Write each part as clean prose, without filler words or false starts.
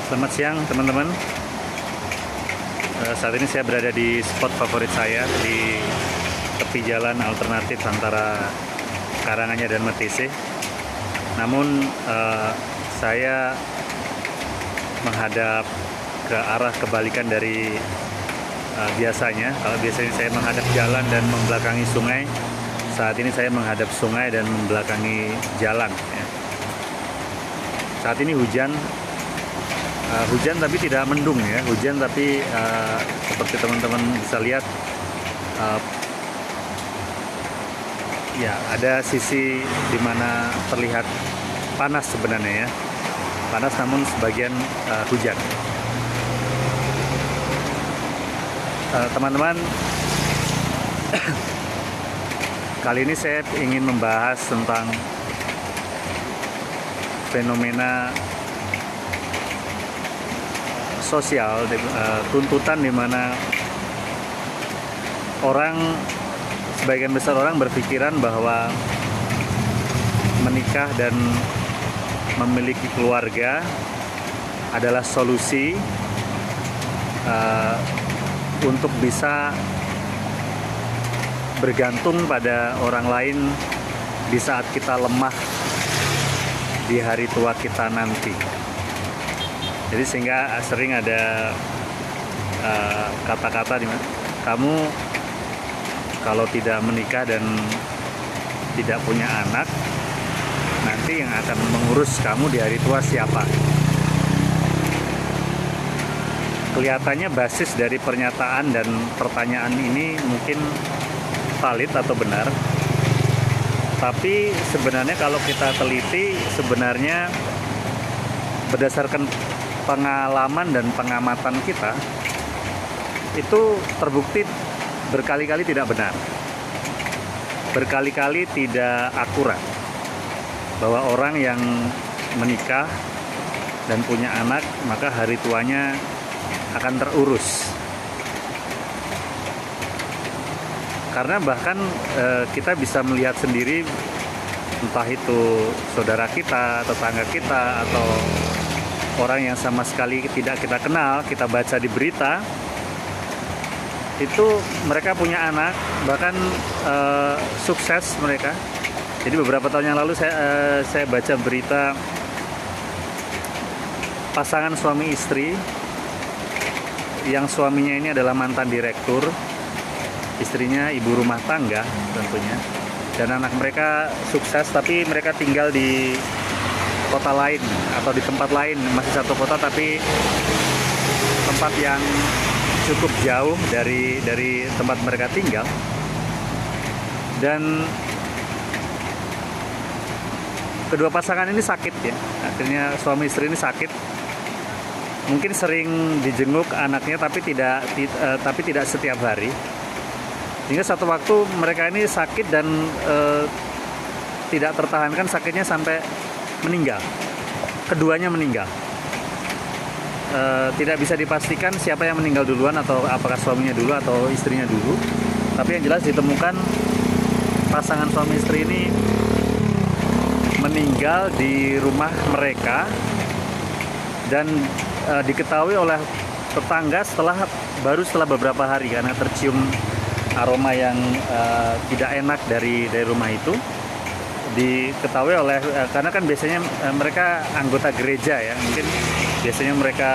Selamat siang teman-teman. Saat ini saya berada di spot favorit saya di tepi jalan alternatif antara Karanganyar dan Metise. Namun saya menghadap ke arah kebalikan dari biasanya. Kalau biasanya saya menghadap jalan dan membelakangi sungai, saat ini saya menghadap sungai dan membelakangi jalan. Saat ini hujan tapi tidak mendung ya, hujan tapi seperti teman-teman bisa lihat ya ada sisi di mana terlihat panas sebenarnya ya, panas namun sebagian hujan. Teman-teman, kali ini saya ingin membahas tentang fenomena sosial, tuntutan di mana sebagian besar orang berpikiran bahwa menikah dan memiliki keluarga adalah solusi untuk bisa bergantung pada orang lain di saat kita lemah di hari tua kita nanti. Jadi sehingga sering ada kata-kata di mana kamu kalau tidak menikah dan tidak punya anak, nanti yang akan mengurus kamu di hari tua siapa? Kelihatannya basis dari pernyataan dan pertanyaan ini mungkin valid atau benar. Tapi sebenarnya kalau kita teliti, sebenarnya berdasarkan pengalaman dan pengamatan kita, itu terbukti berkali-kali tidak benar, berkali-kali tidak akurat, bahwa orang yang menikah dan punya anak maka hari tuanya akan terurus. Karena bahkan kita bisa melihat sendiri, entah itu saudara kita, tetangga kita, atau orang yang sama sekali tidak kita kenal, kita baca di berita, itu mereka punya anak, bahkan sukses mereka. Jadi beberapa tahun yang lalu saya baca berita pasangan suami istri, yang suaminya ini adalah mantan direktur, istrinya ibu rumah tangga tentunya, dan anak mereka sukses, tapi mereka tinggal di kota lain atau di tempat lain, masih satu kota tapi tempat yang cukup jauh dari tempat mereka tinggal. Dan kedua pasangan ini sakit ya, akhirnya suami istri ini sakit, mungkin sering dijenguk anaknya tapi tidak setiap hari, hingga satu waktu mereka ini sakit dan tidak tertahankan sakitnya sampai meninggal. Keduanya meninggal. Tidak bisa dipastikan siapa yang meninggal duluan, atau apakah suaminya dulu atau istrinya dulu. Tapi yang jelas ditemukan pasangan suami istri ini meninggal di rumah mereka, dan diketahui oleh tetangga baru setelah beberapa hari, karena tercium aroma yang tidak enak dari rumah itu. Diketahui oleh karena kan biasanya mereka anggota gereja ya, mungkin biasanya mereka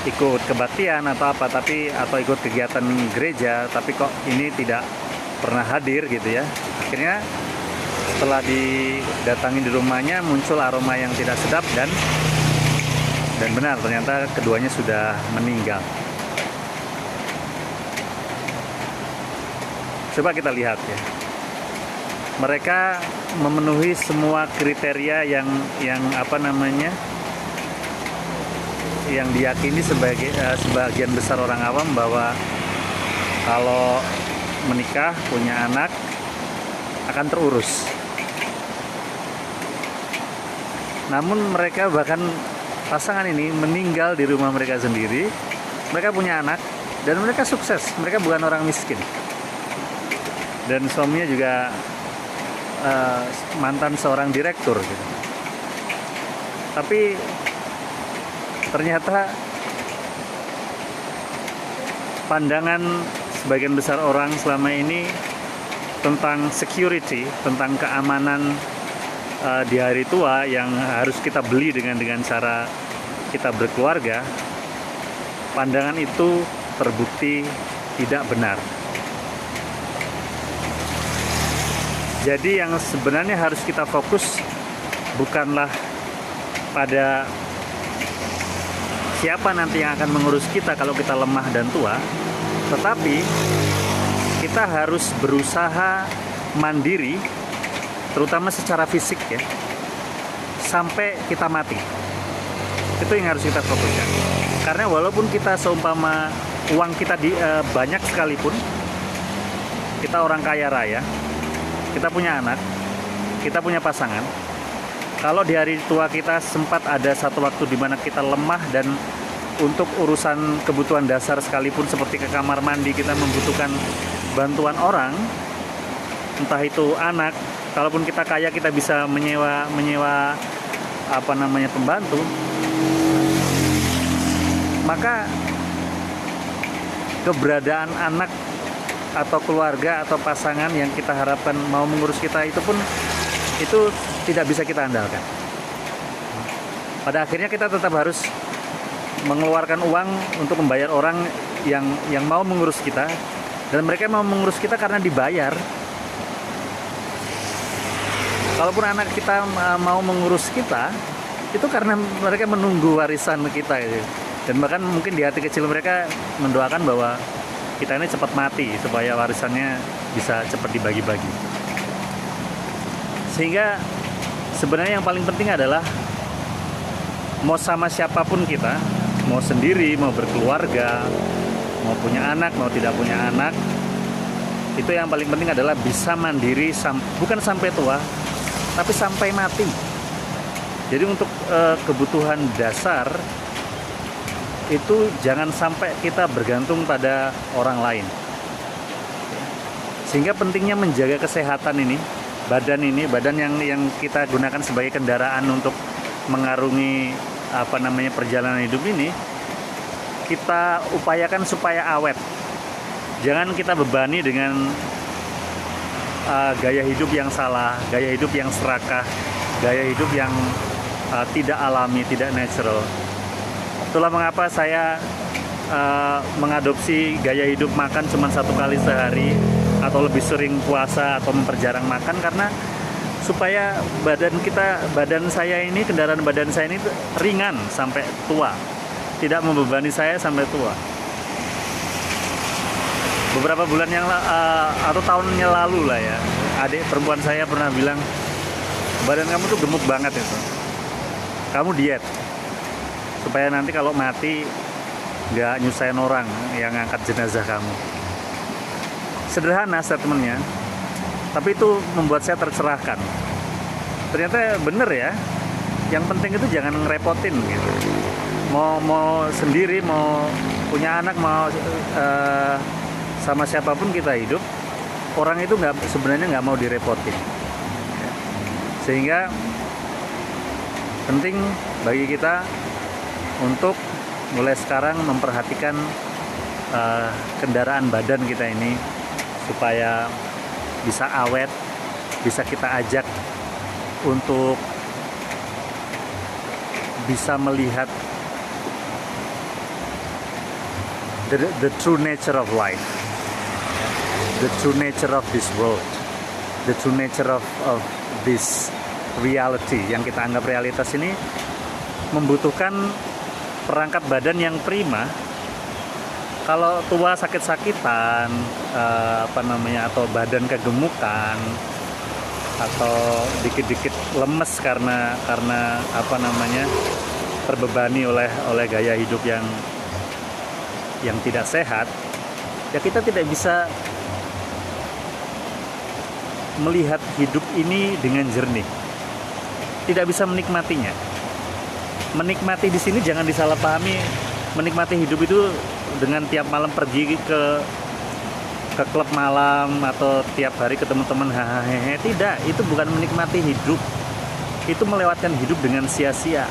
ikut kebaktian atau apa, atau ikut kegiatan gereja, tapi kok ini tidak pernah hadir gitu ya. Akhirnya setelah didatangi di rumahnya, muncul aroma yang tidak sedap, dan benar ternyata keduanya sudah meninggal. Coba kita lihat ya, mereka memenuhi semua kriteria yang yang diyakini sebagian besar orang awam, bahwa kalau menikah punya anak akan terurus. Namun mereka, bahkan pasangan ini, meninggal di rumah mereka sendiri. Mereka punya anak dan mereka sukses, mereka bukan orang miskin, dan suaminya juga mantan seorang direktur gitu. Tapi ternyata pandangan sebagian besar orang selama ini tentang security, tentang keamanan di hari tua yang harus kita beli dengan cara kita berkeluarga, pandangan itu terbukti tidak benar. Jadi yang sebenarnya harus kita fokus bukanlah pada siapa nanti yang akan mengurus kita kalau kita lemah dan tua, tetapi kita harus berusaha mandiri, terutama secara fisik ya, sampai kita mati. Itu yang harus kita fokuskan. Karena walaupun kita seumpama uang kita banyak sekalipun, kita orang kaya raya, kita punya anak, kita punya pasangan, kalau di hari tua kita sempat ada satu waktu di mana kita lemah dan untuk urusan kebutuhan dasar sekalipun seperti ke kamar mandi kita membutuhkan bantuan orang, entah itu anak, kalaupun kita kaya kita bisa menyewa pembantu, maka keberadaan anak atau keluarga atau pasangan yang kita harapkan mau mengurus kita itu pun itu tidak bisa kita andalkan. Pada akhirnya kita tetap harus mengeluarkan uang untuk membayar orang yang mau mengurus kita, dan mereka mau mengurus kita karena dibayar. Kalaupun anak kita mau mengurus kita, itu karena mereka menunggu warisan kita gitu. Dan bahkan mungkin di hati kecil mereka mendoakan bahwa kita ini cepat mati supaya warisannya bisa cepat dibagi-bagi. Sehingga sebenarnya yang paling penting adalah mau sama siapapun kita, mau sendiri, mau berkeluarga, mau punya anak, mau tidak punya anak, itu yang paling penting adalah bisa mandiri, bukan sampai tua, tapi sampai mati. Jadi untuk kebutuhan dasar itu jangan sampai kita bergantung pada orang lain. Sehingga pentingnya menjaga kesehatan ini, badan yang kita gunakan sebagai kendaraan untuk mengarungi perjalanan hidup ini, kita upayakan supaya awet. Jangan kita bebani dengan gaya hidup yang salah, gaya hidup yang serakah, gaya hidup yang tidak alami, tidak natural. Itulah mengapa saya mengadopsi gaya hidup makan cuma 1 kali sehari atau lebih sering puasa atau memperjarang makan, karena supaya badan saya ini, kendaraan badan saya ini ringan sampai tua, tidak membebani saya sampai tua. Beberapa bulan atau tahunnya lalu lah ya, adik perempuan saya pernah bilang, badan kamu tuh gemuk banget itu, kamu diet supaya nanti kalau mati nggak nyusahin orang yang ngangkat jenazah kamu. Sederhana statementnya, tapi itu membuat saya tercerahkan. Ternyata bener ya, yang penting itu jangan ngerepotin gitu. Mau sendiri, mau punya anak, mau sama siapapun kita hidup, orang itu sebenarnya nggak mau direpotin. Sehingga penting bagi kita untuk mulai sekarang memperhatikan kendaraan badan kita ini supaya bisa awet, bisa kita ajak untuk bisa melihat the true nature of life, the true nature of this world, the true nature of this reality yang kita anggap realitas ini membutuhkan perangkat badan yang prima. Kalau tua sakit-sakitan, atau badan kegemukan, atau dikit-dikit lemes karena terbebani oleh gaya hidup yang tidak sehat, ya kita tidak bisa melihat hidup ini dengan jernih, tidak bisa menikmatinya. Menikmati di sini jangan disalahpahami. Menikmati hidup itu dengan tiap malam pergi ke klub malam atau tiap hari ketemu teman hahaha. Tidak, itu bukan menikmati hidup. itu melewatkan hidup dengan sia-sia.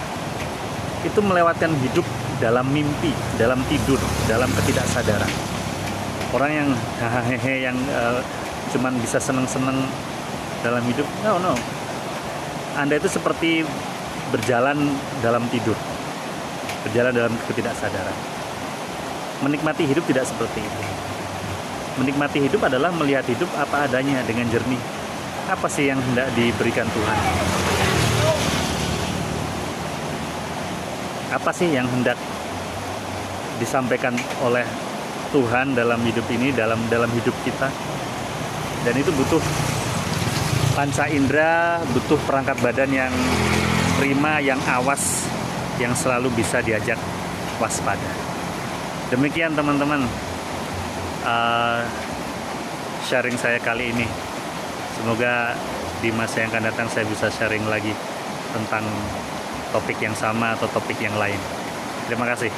Itu melewatkan hidup dalam mimpi, dalam tidur, dalam ketidaksadaran. Orang yang hahaha yang cuman bisa seneng-seneng dalam hidup, no. Anda itu seperti berjalan dalam tidur, berjalan dalam ketidaksadaran. Menikmati hidup tidak seperti itu. Menikmati hidup adalah melihat hidup apa adanya dengan jernih. Apa sih yang hendak diberikan Tuhan? Apa sih yang hendak disampaikan oleh Tuhan dalam hidup ini, dalam hidup kita? Dan itu butuh panca indera, butuh perangkat badan yang prima, yang awas, yang selalu bisa diajak waspada. Demikian teman-teman sharing saya kali ini. Semoga di masa yang akan datang saya bisa sharing lagi tentang topik yang sama atau topik yang lain. Terima kasih.